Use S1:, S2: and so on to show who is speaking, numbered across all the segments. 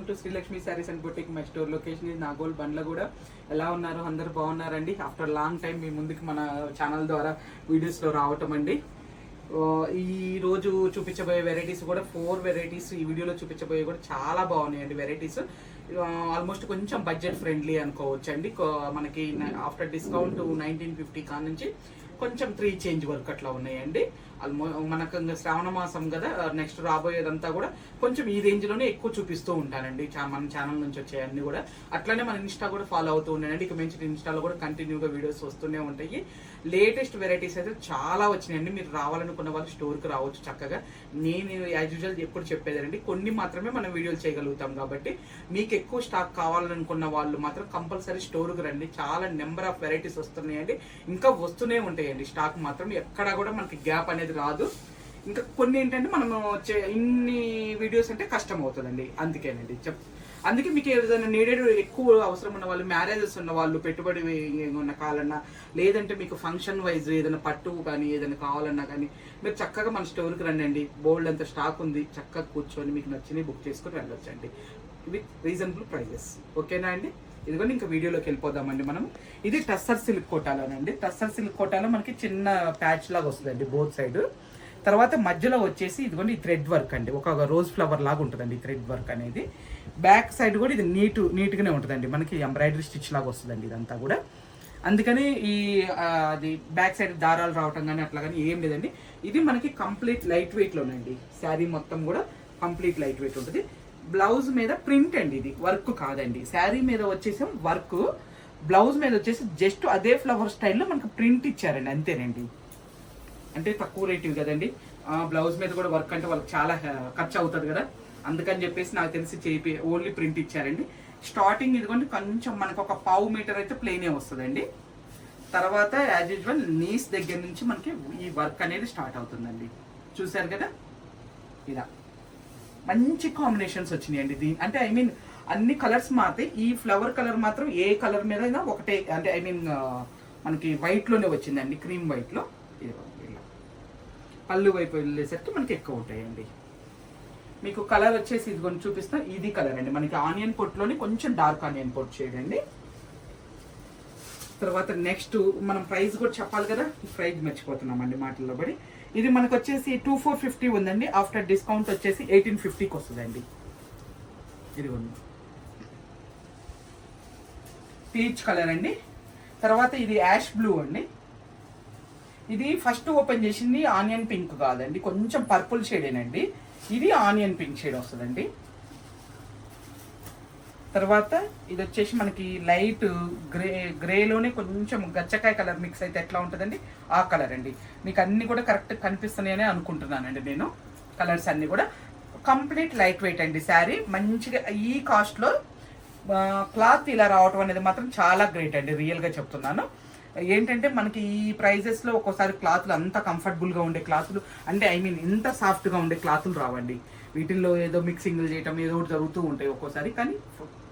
S1: To Srilakshmi saris and boutique. My store location ఇది నాగోల్ బండ్లగూడ. ఎలా ఉన్నారు? అందరు బాగున్నారండి. ఆఫ్టర్ లాంగ్ టైం మీ ముందుకు మన ఛానల్ ద్వారా వీడియోస్లో రావటం అండి. ఈ రోజు చూపించబోయే వెరైటీస్ కూడా 4 వెరైటీస్ ఈ వీడియోలో చూపించబోయే కూడా చాలా బాగున్నాయండి. వెరైటీస్ ఆల్మోస్ట్ కొంచెం బడ్జెట్ ఫ్రెండ్లీ అనుకోవచ్చు అండి. మనకి ఆఫ్టర్ డిస్కౌంట్ 1950 కా నుంచి కొంచెం 3 చేంజ్ వరకు అట్లా ఉన్నాయండి. మనకు శ్రావణ మాసం కదా, నెక్స్ట్ రాబోయేదంతా కూడా కొంచెం ఈ రేంజ్లోనే ఎక్కువ చూపిస్తూ ఉంటానండి. మన ఛానల్ నుంచి వచ్చాయన్నీ కూడా. అట్లనే మన ఇన్స్టా కూడా ఫాలో అవుతూ ఉన్నాయండి. ఇక మంచి ఇన్స్టాలో కూడా కంటిన్యూగా వీడియోస్ వస్తూనే ఉంటాయి. లేటెస్ట్ వెరైటీస్ అయితే చాలా వచ్చినాయండి. మీరు రావాలనుకున్న వాళ్ళు స్టోర్కి రావచ్చు చక్కగా. నేను యాజ్ యూజువల్ ఎప్పుడు చెప్పేదండి, కొన్ని మాత్రమే మనం వీడియోలు చేయగలుగుతాం కాబట్టి మీకు ఎక్కువ స్టాక్ కావాలనుకున్న వాళ్ళు మాత్రం కంపల్సరీ స్టోర్కి రండి. చాలా నెంబర్ ఆఫ్ వెరైటీస్ వస్తున్నాయండి. ఇంకా వస్తూనే ఉంటాయండి. స్టాక్ మాత్రం ఎక్కడా కూడా మనకి గ్యాప్ అనేది రాదు. ఇంకా కొన్ని ఏంటంటే మనం ఇన్ని వీడియోస్ అంటే కష్టం అవుతుందండి. అందుకేనండి అందుకే మీకు ఏదైనా నీడెడ్ ఎక్కువ అవసరం ఉన్న వాళ్ళు, మ్యారేజెస్ ఉన్న వాళ్ళు, పెట్టుబడి ఉన్న కావాలన్నా, లేదంటే మీకు ఫంక్షన్ వైజ్ ఏదైనా పట్టు కానీ ఏదైనా కావాలన్నా కానీ మీరు చక్కగా మన స్టోర్కి రండి. బోల్డ్ అంత స్టాక్ ఉంది. చక్కగా కూర్చొని మీకు నచ్చినవి బుక్ చేసుకొని వెళ్ళొచ్చండి విత్ రీజనబుల్ ప్రైజెస్. ఓకేనా అండి? ఇదిగోండి ఇంకా వీడియోలోకి వెళ్ళిపోదామండి మనం. ఇది టస్సర్ సిల్క్ కోటాలోనండి. టస్సర్ సిల్క్ కోటాలో మనకి చిన్న ప్యాచ్ లాగా వస్తుందండి బోత్ సైడ్. తర్వాత మధ్యలో వచ్చేసి ఇదిగోండి ఈ థ్రెడ్ వర్క్ అండి. ఒక రోజ్ ఫ్లవర్ లాగా ఉంటుందండి ఈ థ్రెడ్ వర్క్ అనేది. బ్యాక్ సైడ్ కూడా ఇది నీట్గానే ఉంటుందండి. మనకి ఎంబ్రాయిడరీ స్టిచ్ లాగా వస్తుందండి ఇదంతా కూడా. అందుకని ఈ అది బ్యాక్ సైడ్ దారాలు రావటం కానీ అట్లా కానీ ఏం లేదండి. ఇది మనకి కంప్లీట్ లైట్ వెయిట్లోనండి. శారీ మొత్తం కూడా కంప్లీట్ లైట్ వెయిట్ ఉంటుంది. బ్లౌజ్ మీద ప్రింట్ అండి, ఇది వర్క్ కాదండి. శారీ మీద వచ్చేసి వర్క్, బ్లౌజ్ మీద వచ్చేసి జస్ట్ అదే ఫ్లవర్ స్టైల్లో మనకు ప్రింట్ ఇచ్చారండి, అంతేనండి. అంటే తక్కువ రేటు కదండి. బ్లౌజ్ మీద కూడా వర్క్ అంటే వాళ్ళకి చాలా ఖర్చు అవుతుంది కదా, అందుకని చెప్పేసి నాకు తెలిసి ఓన్లీ ప్రింట్ ఇచ్చారండి. స్టార్టింగ్ ఇదిగోండి కొంచెం మనకు ఒక 1/2 మీటర్ అయితే ప్లెయినే వస్తుందండి. తర్వాత యాజ్ యూజువల్ నీస్ దగ్గర నుంచి మనకి ఈ వర్క్ అనేది స్టార్ట్ అవుతుందండి. చూసారు కదా, ఇలా మంచి కాంబినేషన్స్ వచ్చినాయండి. అంటే ఐ మీన్ అన్ని కలర్స్ మారితే ఈ ఫ్లవర్ కలర్ మాత్రం ఏ కలర్ మీద ఒకటే, అంటే ఐ మీన్ మనకి వైట్లోనే వచ్చిందండి, క్రీమ్ వైట్లో. ఇలా పళ్ళు వైపు వెళ్ళేసరికి మనకి ఎక్కువ ఉంటాయండి. మీకు కలర్ వచ్చేసి ఇదిగోని చూపిస్తా. ఇది కలర్ అండి మనకి ఆనియన్ పొట్లోని కొంచెం డార్క్ ఆనియన్ పొట్ చేయండి. తర్వాత నెక్స్ట్ మనం ప్రైస్ కూడా చెప్పాలి కదా, ప్రైస్ మర్చిపోతున్నామండి మాటల్లో పడి. ఇది మనకు వచ్చేసి 2450 ఉందండి. ఆఫ్టర్ డిస్కౌంట్ వచ్చేసి 1850కి వస్తుందండి. ఇదిగోండి పీచ్ కలర్ అండి. తర్వాత ఇది యాష్ బ్లూ అండి. ఇది ఫస్ట్ ఓపెన్ చేసింది ఆనియన్ పింక్ కాదండి, కొంచెం పర్పుల్ షేడేనండి. ఇది ఆనియన్ పింక్ షేడ్ వస్తుందండి. తర్వాత ఇది వచ్చేసి మనకి లైట్ గ్రేలోనే కొంచెం గచ్చకాయ కలర్ మిక్స్ అయితే ఎట్లా ఉంటుందండి, ఆ కలర్ అండి. మీకు అన్ని కూడా కరెక్ట్ కనిపిస్తున్నాయని అనుకుంటున్నానండి నేను. కలర్స్ అన్ని కూడా కంప్లీట్ లైట్ వెయిట్ అండి. శారీ మంచిగా ఈ కాస్ట్లో క్లాత్ ఇలా రావటం అనేది మాత్రం చాలా గ్రేట్ అండి, రియల్గా చెప్తున్నాను. ఏంటంటే మనకి ఈ ప్రైజెస్లో ఒక్కోసారి క్లాతులు అంత కంఫర్టబుల్గా ఉండే క్లాతులు, అంటే ఐ మీన్ ఇంత సాఫ్ట్గా ఉండే క్లాతులు రావండి. వీటిల్లో ఏదో మిక్సింగ్లు చేయటం ఏదో ఒకటి జరుగుతూ ఉంటాయి ఒక్కోసారి, కానీ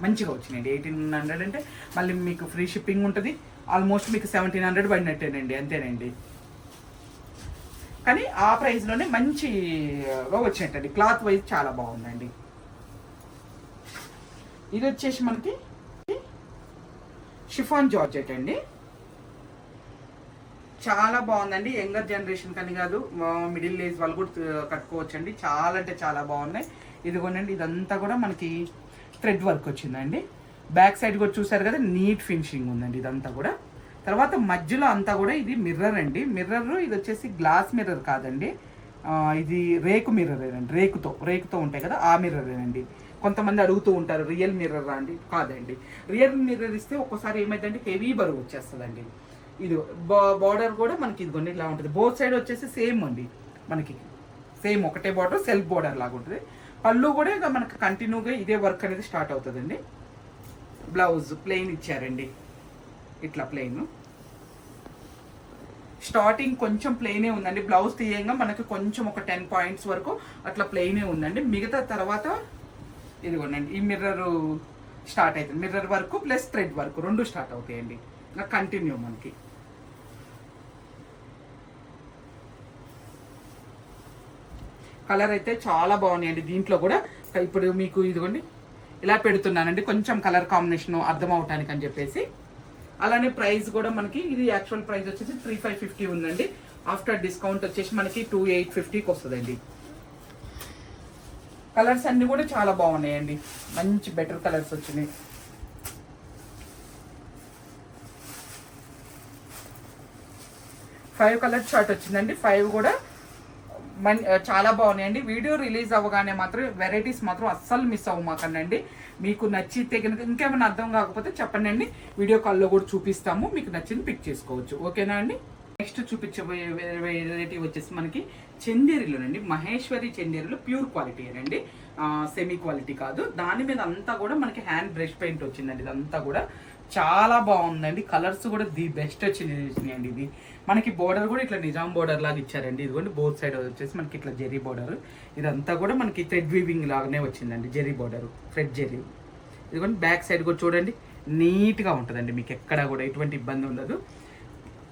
S1: మంచిగా వచ్చినాయండి. 1800 అంటే మళ్ళీ మీకు ఫ్రీ షిప్పింగ్ ఉంటుంది. ఆల్మోస్ట్ మీకు 1700 పడినట్టేనండి, అంతేనండి. కానీ ఆ ప్రైస్లోనే మంచిగా వచ్చినట్టండి. క్లాత్ వైజ్ చాలా బాగుందండి. ఇది వచ్చేసి మనకి షిఫాన్ జార్జెట్ అండి. చాలా బాగుందండి. యంగర్ జనరేషన్ కానీ కాదు, మిడిల్ ఏజ్ వాళ్ళు కూడా కట్టుకోవచ్చండి. చాలా అంటే చాలా బాగున్నాయి. ఇదిగోనండి ఇదంతా కూడా మనకి థ్రెడ్ వర్క్ వచ్చిందండి. బ్యాక్ సైడ్ కూడా చూసారు కదా, నీట్ ఫినిషింగ్ ఉందండి ఇదంతా కూడా. తర్వాత మధ్యలో అంతా కూడా ఇది మిర్రర్ అండి. మిర్రర్ ఇది వచ్చేసి గ్లాస్ మిర్రర్ కాదండి, ఇది రేకు మిర్రరేనండి. రేకుతో ఉంటాయి కదా, ఆ మిర్రరేనండి. కొంతమంది అడుగుతూ ఉంటారు రియల్ మిర్రర్ అండి, కాదండి. రియల్ మిర్రర్ ఇస్తే ఒక్కోసారి ఏమైందంటే హెవీ బరువు వచ్చేస్తుందండి. ఇది బార్డర్ కూడా మనకి ఇదిగోండి ఇలా ఉంటుంది. బోత్ సైడ్ వచ్చేసి సేమ్ అండి, మనకి సేమ్ ఒకటే బార్డర్, సెల్ఫ్ బార్డర్ లాగా ఉంటుంది. పళ్ళు కూడా ఇక మనకు కంటిన్యూగా ఇదే వర్క్ అనేది స్టార్ట్ అవుతుందండి. బ్లౌజ్ ప్లెయిన్ ఇచ్చారండి, ఇట్లా ప్లెయిన్. స్టార్టింగ్ కొంచెం ప్లెయినే ఉందండి. బ్లౌజ్ తీయంగా మనకి కొంచెం ఒక 10 పాయింట్స్ వరకు అట్లా ప్లెయినే ఉందండి. మిగతా తర్వాత ఇదిగోండి ఈ మిర్రర్ స్టార్ట్ అవుతుంది. Mirror work plus thread work రెండు స్టార్ట్ అవుతాయండి ఇంకా కంటిన్యూ మనకి. కలర్ అయితే చాలా బాగున్నాయండి. దీంట్లో కూడా ఇప్పుడు మీకు ఇదిగోండి ఇలా పెడుతున్నానండి, కొంచెం కలర్ కాంబినేషన్ అర్థం అవటానికి అని చెప్పేసి. అలానే ప్రైస్ కూడా మనకి ఇది యాక్చువల్ ప్రైస్ వచ్చేసి 3550 ఉందండి. ఆఫ్టర్ డిస్కౌంట్ వచ్చేసి మనకి 2850కి వస్తుందండి. కలర్స్ అన్ని కూడా చాలా బాగున్నాయండి, మంచి బెటర్ కలర్స్ వచ్చినాయి. ఫైవ్ కలర్ షార్ట్ వచ్చిందండి. 5 కూడా చాలా బాగున్నాయండి. వీడియో రిలీజ్ అవ్వగానే మాత్రం వెరైటీస్ మాత్రం అస్సలు మిస్ అవ్వమాకండి. మీకు నచ్చితే కనుక ఇంకేమైనా అర్థం కాకపోతే చెప్పండి అండి, వీడియో కాల్లో కూడా చూపిస్తాము, మీకు నచ్చింది పిక్ చేసుకోవచ్చు. ఓకేనా అండి. నెక్స్ట్ చూపించబోయే వెరైటీ వచ్చేసి మనకి చందేరిలోనండి, మహేశ్వరి చందేరిలో ప్యూర్ క్వాలిటీ అండి, సెమీ క్వాలిటీ కాదు. దాని మీద అంతా కూడా మనకి హ్యాండ్ బ్రష్ పెయింట్ వచ్చిందండి. ఇదంతా కూడా చాలా బాగుందండి. కలర్స్ కూడా ది బెస్ట్ వచ్చినాయండి. ఇది మనకి బోర్డర్ కూడా ఇట్లా నిజాం బోర్డర్ లాగా ఇచ్చారండి. ఇదిగోండి బోత్ సైడ్ వచ్చేసి మనకి ఇట్లా జెరీ బోర్డర్. ఇదంతా కూడా మనకి థ్రెడ్ వీవింగ్ లాగానే వచ్చిందండి, జెరీ బోర్డర్, థ్రెడ్ జెరీ. ఇదిగోండి బ్యాక్ సైడ్ కూడా చూడండి, నీట్గా ఉంటుందండి, మీకు ఎక్కడ కూడా ఎటువంటి ఇబ్బంది ఉండదు.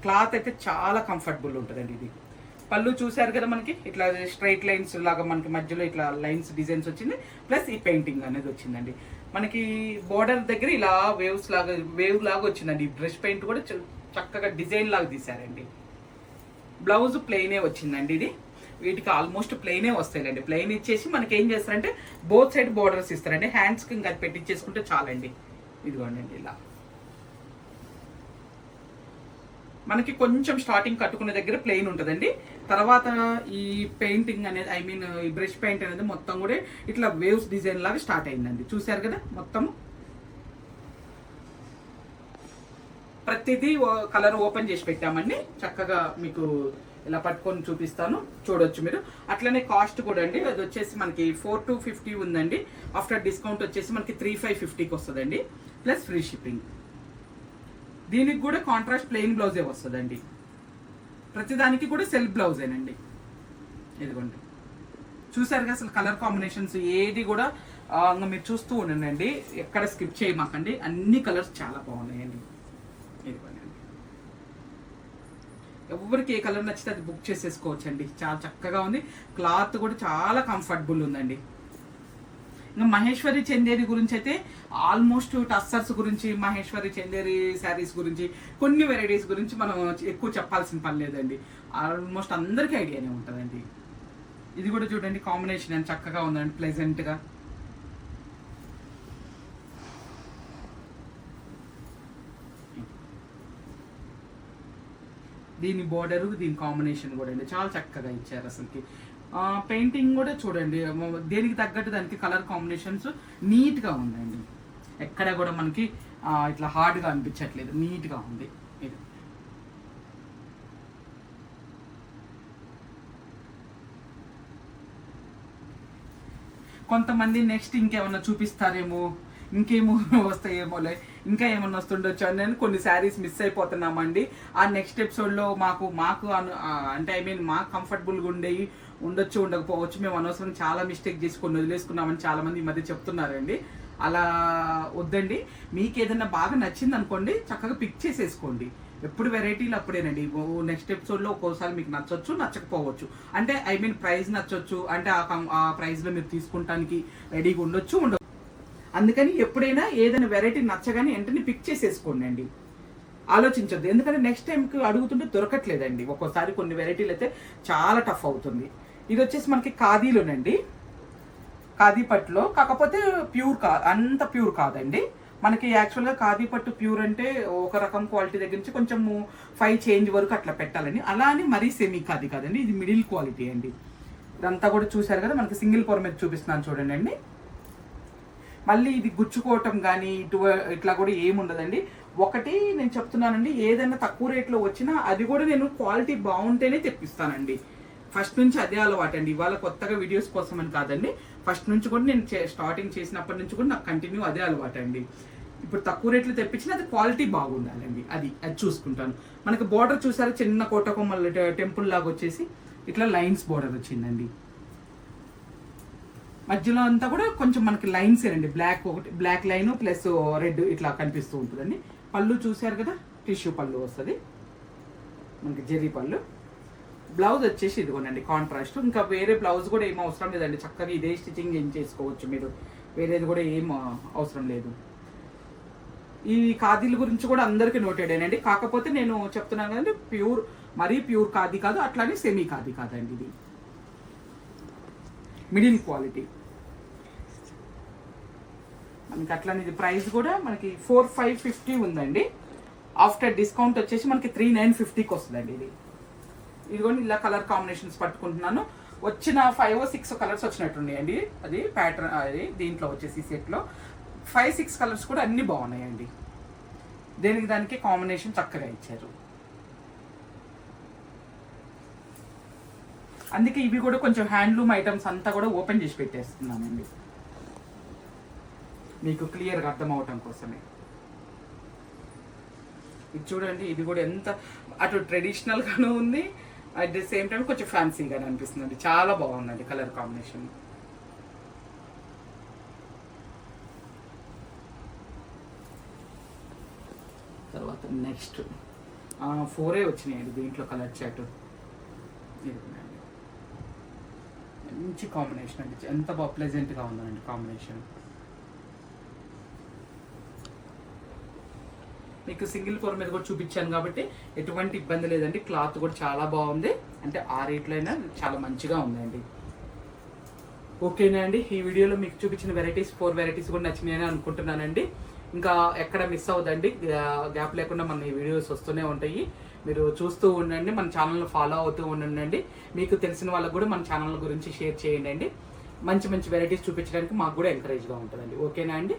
S1: క్లాత్ అయితే చాలా కంఫర్టబుల్ ఉంటుందండి. ఇది పళ్ళు చూసారు కదా, మనకి ఇట్లా స్ట్రైట్ లైన్స్ లాగా మనకి మధ్యలో ఇట్లా లైన్స్ డిజైన్స్ వచ్చింది, ప్లస్ ఈ పెయింటింగ్ అనేది వచ్చిందండి. మనకి బోర్డర్ దగ్గర ఇలా వేవ్ లాగా వచ్చిందండి. బ్రష్ పెయింట్ కూడా చక్కగా డిజైన్ లాగా తీసారండి. బ్లౌజ్ ప్లెయినే వచ్చిందండి. ఇది వీటికి ఆల్మోస్ట్ ప్లెయినే వస్తాయండి. ప్లెయిన్ ఇచ్చేసి మనకి ఏం చేస్తారంటే బోత్ సైడ్ బోర్డర్స్ ఇస్తారండి. హ్యాండ్స్కి ఇంకా అది పెట్టించేసుకుంటే చాలండి. ఇదిగోండి ఇలా మనకి కొంచెం స్టార్టింగ్ కట్టుకునే దగ్గర ప్లెయిన్ ఉంటుందండి. తర్వాత ఈ పెయింటింగ్ అనేది ఈ బ్రష్ పెయింట్ అనేది మొత్తం కూడా ఇట్లా వేవ్స్ డిజైన్ లాగా స్టార్ట్ అయిందండి. చూసారు కదా, మొత్తం ప్రతిదీ కలర్ ఓపెన్ చేసి పెట్టామండి. చక్కగా మీకు ఇలా పట్టుకొని చూపిస్తాను, చూడొచ్చు మీరు. అట్లనే కాస్ట్ కూడా అండి, అది వచ్చేసి మనకి 4250 ఉందండి. ఆఫ్టర్ డిస్కౌంట్ వచ్చేసి మనకి 3550కి వస్తుందండి, ప్లస్ ఫ్రీ షిప్పింగ్. దీనికి కూడా కాంట్రాస్ట్ ప్లెయిన్ బ్లౌజే వస్తుందండి. ప్రతిదానికి కూడా సెల్ఫ్ బ్లౌజేనండి. ఇదిగోండి చూసారుగా, అసలు కలర్ కాంబినేషన్స్ ఏది కూడా ఇంకా మీరు చూస్తూ ఉండండి, ఎక్కడ స్కిప్ చేయమాకండి. అన్ని కలర్స్ చాలా బాగున్నాయండి. ఇదిగోండి, ఎవరికి ఏ కలర్ నచ్చితే అది బుక్ చేసేసుకోవచ్చు అండి. చాలా చక్కగా ఉంది, క్లాత్ కూడా చాలా కంఫర్టబుల్ ఉందండి. ఇంకా మహేశ్వరి చందేరి గురించి అయితే ఆల్మోస్ట్ టస్సర్స్ గురించి, మహేశ్వరి చందేరి శారీస్ గురించి, కొన్ని వెరైటీస్ గురించి మనం ఎక్కువ చెప్పాల్సిన పని లేదండి. ఆల్మోస్ట్ అందరికీ ఐడియానే ఉంటుందండి. ఇది కూడా చూడండి, కాంబినేషన్ అని చక్కగా ఉందండి, ప్లెజెంట్గా. దీని బోర్డరు, దీని కాంబినేషన్ కూడా అండి చాలా చక్కగా ఇచ్చారు. అసలుకి పెయింటింగ్ కూడా చూడండి, దేనికి తగ్గట్టు దానికి కలర్ కాంబినేషన్స్ నీట్గా ఉందండి. ఎక్కడ కూడా మనకి ఇట్లా హార్డ్గా అనిపించట్లేదు, నీట్గా ఉంది. ఇది కొంతమంది నెక్స్ట్ ఇంకేమన్నా చూపిస్తారేమో, ఇంకేమో వస్తాయేమోలే, ఇంకా ఏమన్నా వస్తుండొచ్చు అని నేను కొన్ని శారీస్ మిస్ అయిపోతున్నామండి. ఆ నెక్స్ట్ ఎపిసోడ్లో మాకు అంటే మాకు కంఫర్టబుల్గా ఉండొచ్చు, ఉండకపోవచ్చు. మేము అనవసరం చాలా మిస్టేక్ చేసి కొన్ని వదిలేసుకున్నామని చాలామంది ఈ మధ్య చెప్తున్నారండి. అలా వద్దండి. మీకు ఏదైనా బాగా నచ్చింది అనుకోండి, చక్కగా పిక్ చేసేసుకోండి. ఎప్పుడు వెరైటీలు అప్పుడేనండి. నెక్స్ట్ ఎపిసోడ్లో ఒక్కోసారి మీకు నచ్చొచ్చు, నచ్చకపోవచ్చు. అంటే ప్రైస్ నచ్చొచ్చు, అంటే ఆ ప్రైస్లో మీరు తీసుకుంటానికి రెడీగా ఉండొచ్చు, అందుకని ఎప్పుడైనా ఏదైనా వెరైటీ నచ్చగానే వెంటనే పిక్ చేసేసుకోండి అండి, ఆలోచించొద్దు. ఎందుకంటే నెక్స్ట్ టైంకి అడుగుతుంటే దొరకట్లేదండి. ఒక్కోసారి కొన్ని వెరైటీలు అయితే చాలా టఫ్ అవుతుంది. ఇది వచ్చేసి మనకి ఖాదీలోనండి, ఖాదీ పట్టులో, కాకపోతే అంత ప్యూర్ కాదండి. మనకి యాక్చువల్గా ఖాదీ పట్టు ప్యూర్ అంటే ఒక రకం క్వాలిటీ దగ్గర నుంచి కొంచెము 5 చేంజ్ వరకు అట్లా పెట్టాలని, అలా అని మరీ సెమీ ఖాదీ కాదండి, ఇది మిడిల్ క్వాలిటీ అండి. ఇదంతా కూడా చూసారు కదా, మనకి సింగిల్ పొర మీద చూపిస్తున్నాను చూడండి అండి. మళ్ళీ ఇది గుచ్చుకోవటం కానీ ఇట్లా కూడా ఏముండదండి. ఒకటి నేను చెప్తున్నానండి, ఏదైనా తక్కువ రేట్లో వచ్చినా అది కూడా నేను క్వాలిటీ బాగుంటేనే తెప్పిస్తానండి. ఫస్ట్ నుంచి అదే అలవాటు అండి. ఇవాళ కొత్తగా వీడియోస్ కోసం అని కాదండి, ఫస్ట్ నుంచి కూడా నేను స్టార్టింగ్ చేసినప్పటి నుంచి కూడా నాకు కంటిన్యూ అదే అలవాటు అండి. ఇప్పుడు తక్కువ రేట్లు తెప్పించిన అది క్వాలిటీ బాగుండాలండి, అది చూసుకుంటాను. మనకి బోర్డర్ చూసారా, చిన్న కోటకొమ్మల టెంపుల్ లాగా వచ్చేసి ఇట్లా లైన్స్ బోర్డర్ వచ్చిందండి. మధ్యలో అంతా కూడా కొంచెం మనకి లైన్స్ అండి, బ్లాక్ లైన్ ప్లస్ రెడ్ ఇట్లా కనిపిస్తూ ఉంటుందండి. పళ్ళు చూసారు కదా, టిష్యూ పళ్ళు వస్తుంది మనకి, జెరీ పళ్ళు. బ్లౌజ్ వచ్చేసి ఇదిగోనండి కాంట్రాస్ట్. ఇంకా వేరే బ్లౌజ్ కూడా ఏం అవసరం లేదండి, చక్కగా ఇదే స్టిచ్చింగ్ ఏం చేసుకోవచ్చు మీరు. వేరేది కూడా ఏం అవసరం లేదు. ఈ ఖాదీల గురించి కూడా అందరికీ నోటెడేనండి. కాకపోతే నేను చెప్తున్నాను కదండి, ప్యూర్ మరీ ప్యూర్ ఖాదీ కాదు, అట్లానే సెమీ ఖాదీ కాదండి, ఇది మిడిల్ క్వాలిటీ. మనకి అట్లానే ఇది ప్రైస్ కూడా మనకి 4550 ఉందండి. ఆఫ్టర్ డిస్కౌంట్ వచ్చేసి మనకి 3950కి వస్తుందండి ఇది. ఇదిగోండి ఇలా కలర్ కాంబినేషన్స్ పట్టుకుంటున్నాను. వచ్చిన 5 or 6 కలర్స్ వచ్చినట్టున్నాయండి. అది ప్యాటర్న్, అది దీంట్లో వచ్చేసి సెట్లో 5-6 కలర్స్ కూడా అన్నీ బాగున్నాయండి. దేనికి దానికి కాంబినేషన్ చక్కగా ఇచ్చారు. అందుకే ఇవి కూడా కొంచెం హ్యాండ్లూమ్ ఐటమ్స్ అంతా కూడా ఓపెన్ చేసి పెట్టేస్తున్నానండి, మీకు క్లియర్గా అర్థం అవటం కోసమే. ఇది చూడండి, ఇది కూడా ఎంత అటు ట్రెడిషనల్గాను ఉంది, అట్ ది సేమ్ టైం కొంచెం ఫ్యాన్సీగానే అనిపిస్తుందండి. చాలా బాగుందండి కలర్ కాంబినేషన్. తర్వాత నెక్స్ట్ 4 వచ్చినాయండి దీంట్లో కలర్ చాట్. మంచి కాంబినేషన్ అండి, ఎంత బాగా ప్లెజెంట్గా ఉందండి కాంబినేషన్. మీకు సింగిల్ ఫ్లోర్ మీద కూడా చూపించాను కాబట్టి ఎటువంటి ఇబ్బంది లేదండి. క్లాత్ కూడా చాలా బాగుంది, అంటే ఆ రేట్లో అయినా చాలా మంచిగా ఉందండి. ఓకేనా అండి, ఈ వీడియోలో మీకు చూపించిన వెరైటీస్ 4 వెరైటీస్ కూడా నచ్చినాయని అనుకుంటున్నానండి. ఇంకా ఎక్కడ మిస్ అవ్వదండి, గ్యాప్ లేకుండా మన ఈ వీడియోస్ వస్తూనే ఉంటాయి. మీరు చూస్తూ ఉండండి, మన ఛానల్ని ఫాలో అవుతూ ఉండండి. మీకు తెలిసిన వాళ్ళకు కూడా మన ఛానల్ గురించి షేర్ చేయండి. మంచి మంచి వెరైటీస్ చూపించడానికి మాకు కూడా ఎంకరేజ్గా ఉంటుందండి. ఓకేనా అండి.